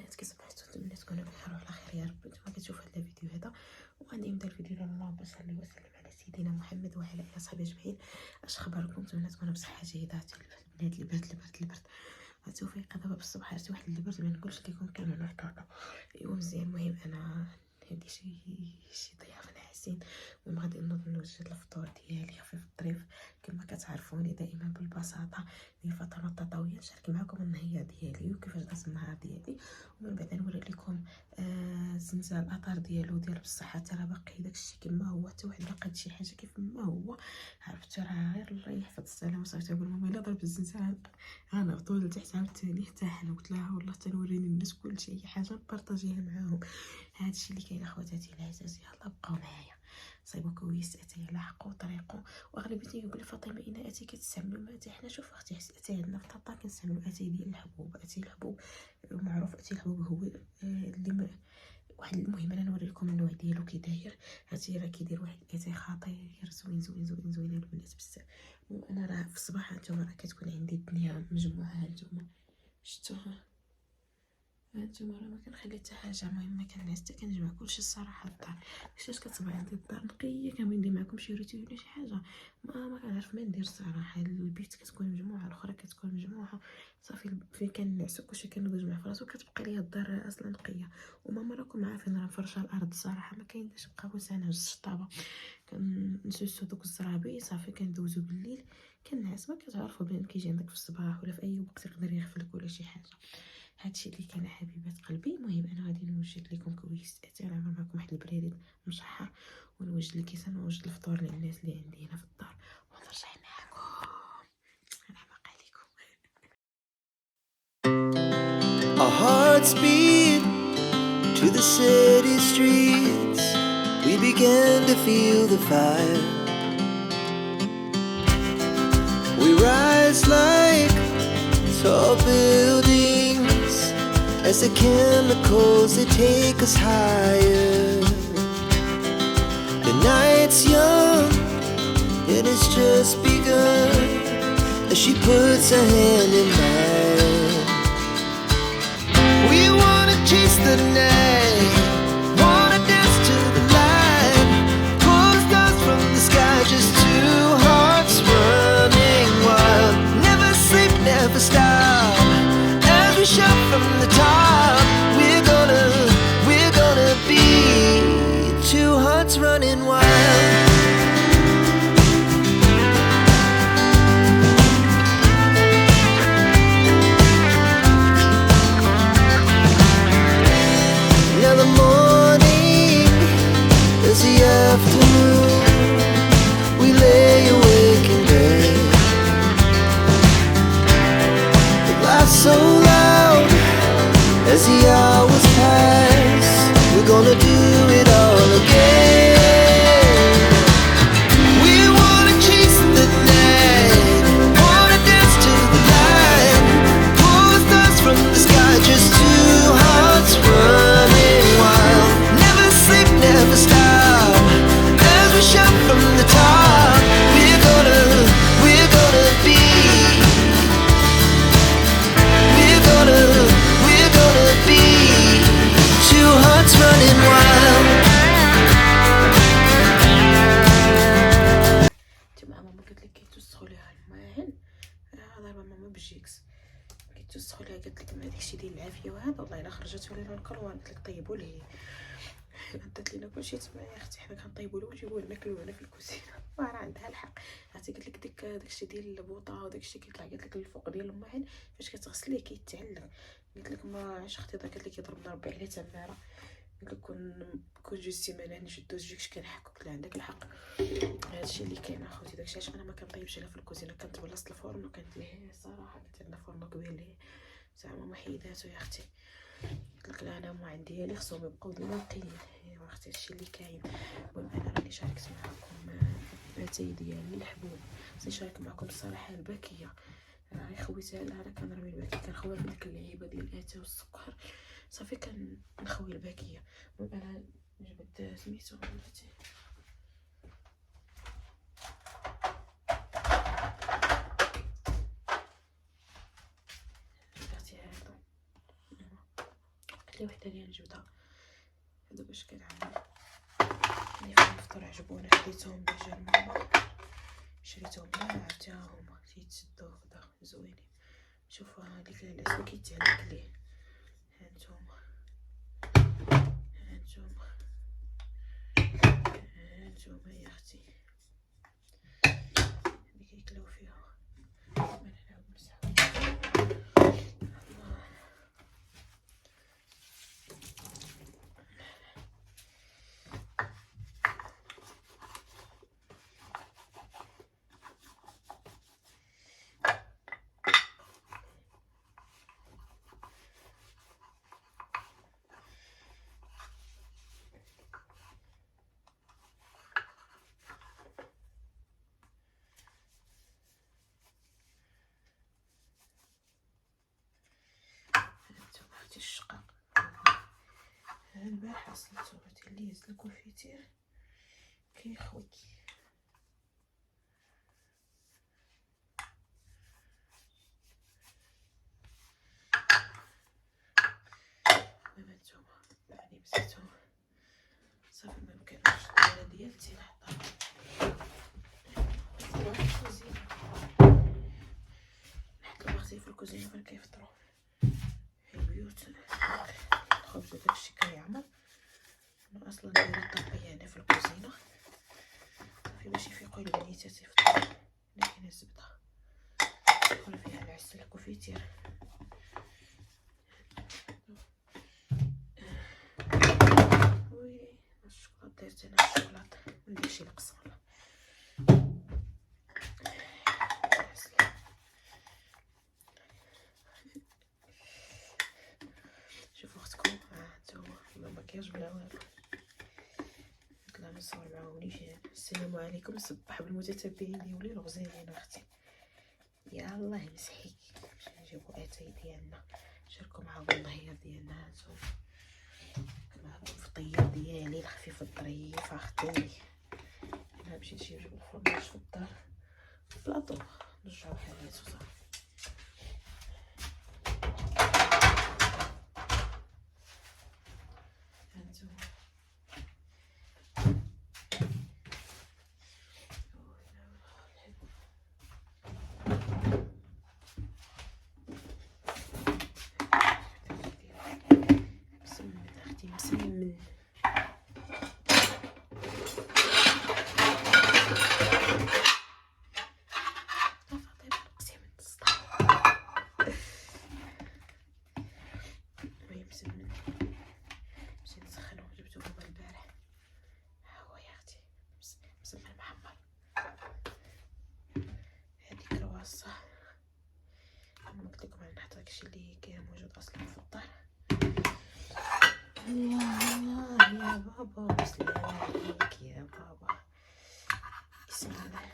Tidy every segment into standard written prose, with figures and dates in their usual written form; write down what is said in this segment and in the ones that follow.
البنات كيصبحوا نتمنى تكونوا بخير وعلى خير يا رب. نتوما كتشوفوا هذا الفيديو هذا وغادي نبدا الفيديو ديال اللهم صل وسلم على سيدنا محمد وعلى اله وصحبه اجمعين. اش خباركم؟ نتمنى تكونوا بصحه جيده. البنات البرد توفيق دابا بالصباح عرفتي واحد البرد ما نقولش لكم كامل محطوطه. ايوا مزيان. المهم انا عندي شي ضيافه ناعسين. المهم غادي نوض نوجد الفطور ديالي خفيف الظريف كما كتعرفوني دائما بالبساطه ديال فاطمه التطاويه. نشارك معكم النهيه ديالي وكيفاش داز النهار ديالي ومن بعد نوري لكم زنزال الاثار ديالو ديال بصحه. راه باقي داكشي كما هو، حتى واحد باقي شي حاجه كيف ما هو. عرفت راه غير الله يحفظ السلامه. صافي تقول ماما الا ضرب الزنزال غنهبطوا لتحت عاوتاني حتى حنا. قلت لها والله تنوريني الناس كلشي اي حاجه نبارطاجيها معاهم. هادشي اللي كاين اخواتاتي العزاز. يلاه بقاو معايا صايبوا كويس اتاي لاحقوا طريقو. واغلبيتي كيقول لي فاطمه ان اتاي كتستعملوا ما اتاي. حنا شوف اختي اتاي عندنا في طنطا كنستعملوا اتاي ديال الحبوب. اتاي الحبوب معروف. اتاي الحبوب هو اللي واحد. المهم انا نوري لكم النوع ديالو كي داير. هاتي راه كيدير واحد اتاي خطير زوين زوين زوين زوين البنات بزاف. انا راه في الصباح هانتوما راه كتكون عندي الدنيا مجموعه. هانتوما شفتوها هانتوما راه ما كنخلي حتى حاجه. المهم ما كنعس حتى كنجمع كلشي الصراحه. الدار علاش كتصبح عندي الدار نقيه كنبغي ندير معكم شي روتين ولا شي حاجه ما كنعرف ما ندير الصراحه. البيت كتكون مجموعه الاخرى كتكون مجموعه صافي. فين كنعس كلشي كنوض مع فراسو كتبقى ليا الدار اصلا نقيه. وماما راكم عارفين راه مفرشه الارض الصراحه ما كاينش بقى وسعنا الشطابه. كنسوسو دوك الزرابي صافي كندوزو بالليل كنعس. ما كتعرفوا بين كيجي عندك في الصباح ولا في اي وقت يقدر يغفلك ولا شي حاجه. هادشي اللي كان حبيبات قلبي. المهم انا غادي نوجد لكم كويس اتاي نعمل معكم واحد البريد مشحر ونوجد الكيسان ونوجد الفطور للناس اللي عندي هنا في الدار ونرجع معكم. انا باقي لكم. Our hearts beat to the city streets. We began to feel the fire. We rise like tall buildings as the chemicals they take us higher. The night's young and it's just begun as she puts her hand in mine. We wanna chase the night, wanna dance to the light, pull the stars from the sky, just two hearts running wild. Never sleep, never stop, as we shout from the top. We're gonna be two hearts running wild. Now the morning is the afternoon. We lay awake in bed. The laughs so loud as the hours pass. We're gonna do it all again. We wanna chase the night, wanna dance to the light, pull the stars from the sky, just two hearts running wild. Never sleep, never stop, as we shout from the top. We're gonna be, we're gonna be two hearts running wild. نتوما ماما قالت لك كيتوسخوا ليها الماعن. ضربه ماما بالجيكس كيتوسخوا ليها. قالت لك ما داكشي ديال العافيه وهذا والله الا خرجت ولينا الكروان. قالت لك طيبوا ليه عطات لينا كلشي تما يا اختي. حنا كنطيبوا له ونجيبوه ناكلوه هنا في الكوزينه. راه عندها الحق. عرفتي قالت لك داكشي ديال البوطه وداكشي كيطلع. قالت لك الفوق ديال الماعن فاش كتغسليه كيتعلق. قالت لك ما عرفتش اختي قالت لك يضربنا ربي عليه تماره. قلت لك كون جوج سيمانه نشدو زوجك كنحك. قلت لها عندك الحق. هادشي اللي كاين اخوتي. داكشي علاش انا ما كنطيبش هنا في الكوزينه. كنت بلاصه الفرن وكانت ليه صراحه كنت عندنا فرن كبير ليه زعما ما حيداتو يا اختي. قلت لك لا انا ما عندي لي خصهم يبقاو ديما نقيين. ايوا اختي هادشي اللي كاين. المهم انا راني شاركت معكم اتاي ديالي الحبوب. نشارك معكم الصراحه الباكيه. راه خويتها لها. انا كنرمي الباكيه كنخويها في ديك اللعيبه ديال الاتاي والسكر صافي كنخوي الباكيه. المهم انا جبت سميتو بلاتي لي وحده ديال الجبده هادو باش كنعمل اللي في الفطور عجبونا خديتهم ديجا الماما شريتهم لا حتى هما تيتسدوا كدا زوينين. شوفوا هذيك العسل كيتعلق ليه هانتوما يا اختي اللي كيكلاو فيها من هنا ونمسحو. الشقة البارحة صلتو اللي يهز الكونفيتير كيخوي نتوما يعني مسيتو صافي ممكنش الدايره ديالتي نحطها في الكوزينه. نحط البغزي في الكوزينه فين كيفطروا البيوت الخبز وداكشي كيعمر. انا اصلا دايره الطابيه هنا في الكوزينه صافي باش يفيقوا البنيتات يفطروا. هنا كاينه الزبده دخل فيها العسل الكوفيتير وي الشوكولاط درت انا الشوكولاط ندير شي نقص شوفوا اختكم هانتوما لا مكياج بلا والو نطلع نصور معاهم نيشان. السلام عليكم نصبح بالمتتبعين ديالي الغزالين اختي. يالله يمسحيك باش نجيبو اتاي ديالنا نشاركو معاهم النهير ديالنا. هانتوما معاكم في الطياب ديالي الخفيف الظريف اختي. انا مشيت نجيب الفرماج في الدار في البلاطو نرجعو حالات وصافي. مسمن مشيت نسخنو جبتو هو البارح ها هو يا اختي مسمن محمر. هادي كرواسه انا قلت لكم انا نحط داكشي اللي كاين موجود اصلا في الدار. يا بابا سلام عليك يا بابا بسم الله.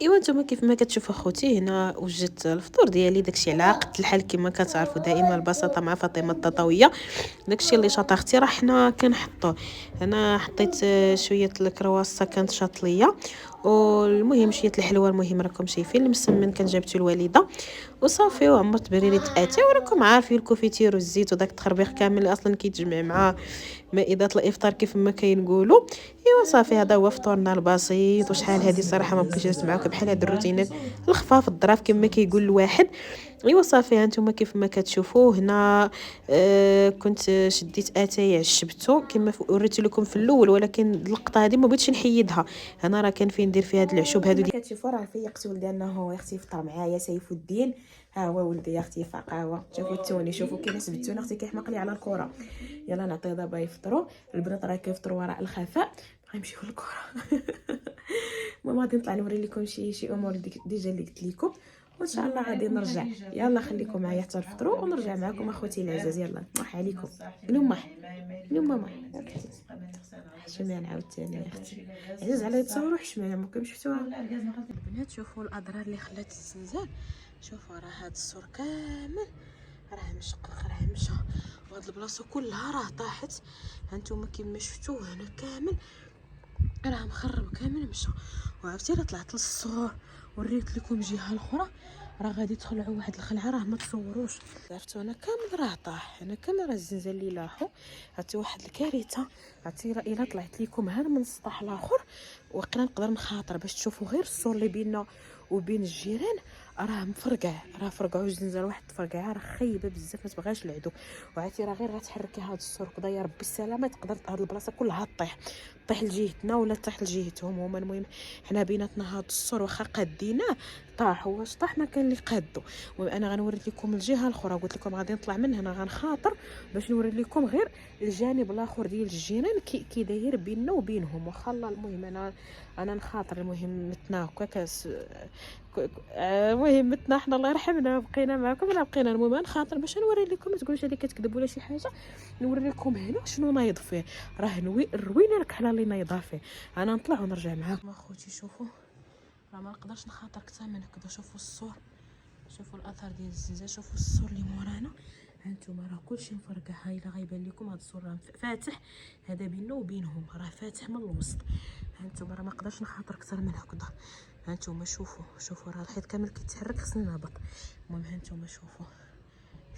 ايوا نتوما كيف ما كتشوفوا اخوتي هنا وجدت الفطور ديالي داكشي على قد الحال كما كتعرفوا دائما البساطه مع فاطمه التطاويه. داكشي اللي شاط اختي راه حنا كنحطوه. انا حطيت شويه الكرواسه كانت شاطليه والمهم شويه الحلوه. المهم راكم شايفين المسمن كان جابته الوالده وصافي وعمرت بريرة اتاي. وراكم عارفين الكوفيتير والزيت وداك التخربيق كامل اللي اصلا كيتجمع مع مائده الافطار كيف ما كينقولوا. ايوا صافي هذا هو فطورنا البسيط. وشحال هذه صراحه ما بقيتش جلست معكم بحال هاد الروتينات الخفاف الظراف كما كيقول الواحد. ايوا صافي هانتوما كيف ما كتشوفوا هنا كنت شديت اتاي عشبته كما وريت لكم في الاول ولكن اللقطه هذه ما بغيتش نحيدها. انا راه كان فين ندير في هاد العشوب هادو كتشوفوا راه فيقت ولدنا هو اختي يفطر معايا سيف الدين. ها هو ولدي يا اختي فقاوه. شوفوا التوني شوفوا كي حسبتونا اختي كيحمق لي على الكره. يلا نعطيه دابا يفطروا. البنات راه كيفطروا وراء الخفاء غنمشيو للكره. المهم غادي نطلع نوري لكم شي امور ديجا اللي قلت لكم وان شاء الله غادي نرجع. يلا خليكم معايا حتى الفطروا ونرجع معكم اخوتي العزاز. يلا مرحبا عليكم اليوم ماما حشمي نعاود ثاني يا اختي عزاز على يتصوروا حشمي ممكن شفتوها البنات. شوفوا الاضرار اللي خلات الزنزان. شوفوا راه هذا السور كامل راه مشقق راه مشى هاد البلاصه كلها راه طاحت. هانتوما كيما شفتوا هنا كامل راه مخرب كامل مشى. وعرفتي راه طلعت للصغار وريت لكم جهه الاخرى راه غادي تخلعوا واحد الخلعه راه ما تصوروش. عرفتوا هنا كامل راه طاح، هنا كامل راه الزنزان اللي لاحو. عرفتي واحد الكارثه. عرفتي راه الا طلعت لكم ها من السطح الاخر وقيلا نقدر نخاطر باش تشوفوا غير السور اللي بيننا وبين الجيران راه مفرقع، راه فرقعوا الزنزان واحد الفرقعه راه خايبه بزاف ما تبغاش العدو. وعرفتي راه غير غتحركي هذا السور كدا يا ربي السلامه تقدر هاد البلاصه كلها طيح لجهتنا ولا طيح لجهتهم هما. المهم حنا بيناتنا هاد السور واخا قاديناه طاح، واش طاح ما كان اللي قادو. المهم انا غنوري لكم الجهه الاخرى، قلت لكم غادي نطلع من هنا غنخاطر باش نوري لكم غير الجانب الاخر ديال الجيران كي داير بيننا وبينهم. واخا الله المهم انا نخاطر. المهم متنا هكاك المهم متنا حنا الله يرحمنا بقينا معكم ولا بقينا. المهم نخاطر باش نوري لكم، ما تقولوش هذه كتكذب ولا شي حاجه. نوري لكم هنا شنو نايض فيه، راه الروينه الكحله اللي نايضه فيه. انا نطلع ونرجع معاكم اخوتي. شوفوا راه ما نقدرش نخاطر اكثر من هكذا. شوفوا الصور، شوفوا الاثر ديال الزلزال، شوفوا الصور اللي مورانا. هانتوما راه كلشي مفرقع. هاي الا غيبان لكم هذا الصور راه فاتح، هذا بيننا وبينهم راه فاتح من الوسط. هانتوما راه ما نقدرش نخاطر اكثر من هكذا. هانتوما شوفوا راه الحيط كامل كيتحرك خصني نهبط. المهم هانتوما شوفوا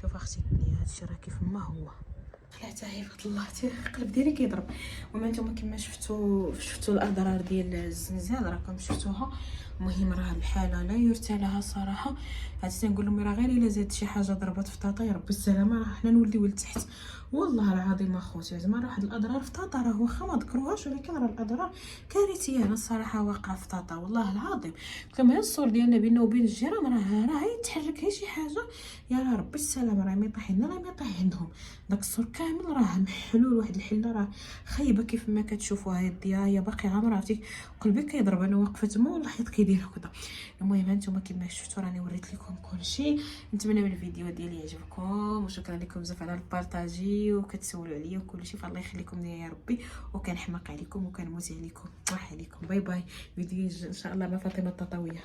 اختي الدنيا هادشي راه كيف ما هو. طلعت عيبة الله القلب ديالي كيضرب. المهم نتوما كما شفتوا الاضرار ديال الزلزال راكم شفتوها. المهم راه الحاله لا يرثى لها صراحه. هادشي تنقول لهم راه غير الا زاد شي حاجه ضربت في طاطا يا ربي السلامه راه حنا نوليو لتحت. والله العظيم اخوتي زعما راه واحد الاضرار في طاطا راه واخا ما ذكروهاش ولكن راه الاضرار كارثيه هنا الصراحه واقعه في طاطا والله العظيم. قلت لهم هاد الصور ديالنا بيننا وبين الجيران راه يتحرك غير شي حاجه يا ربي السلامه راه ما يطيح لنا راه ما يطيح عندهم. داك الصور كامل راه محلول واحد الحله راه خايبه كيف ما كتشوفوا. هاد الديايه باقي عامره. عرفتي قلبي كيضرب انا واقفه تما والحيط كيدير هكذا. المهم هانتوما كما شفتوا راني وريت لكم كلشي. نتمنى من الفيديو ديالي يعجبكم وشكرا لكم بزاف على البارطاجي وكتسولوا عليا وكلشي. فالله يخليكم ليا يا ربي وكنحماق عليكم وكنموت عليكم. واحد عليكم باي باي. فيديو ان شاء الله مع فاطمه التطاويه.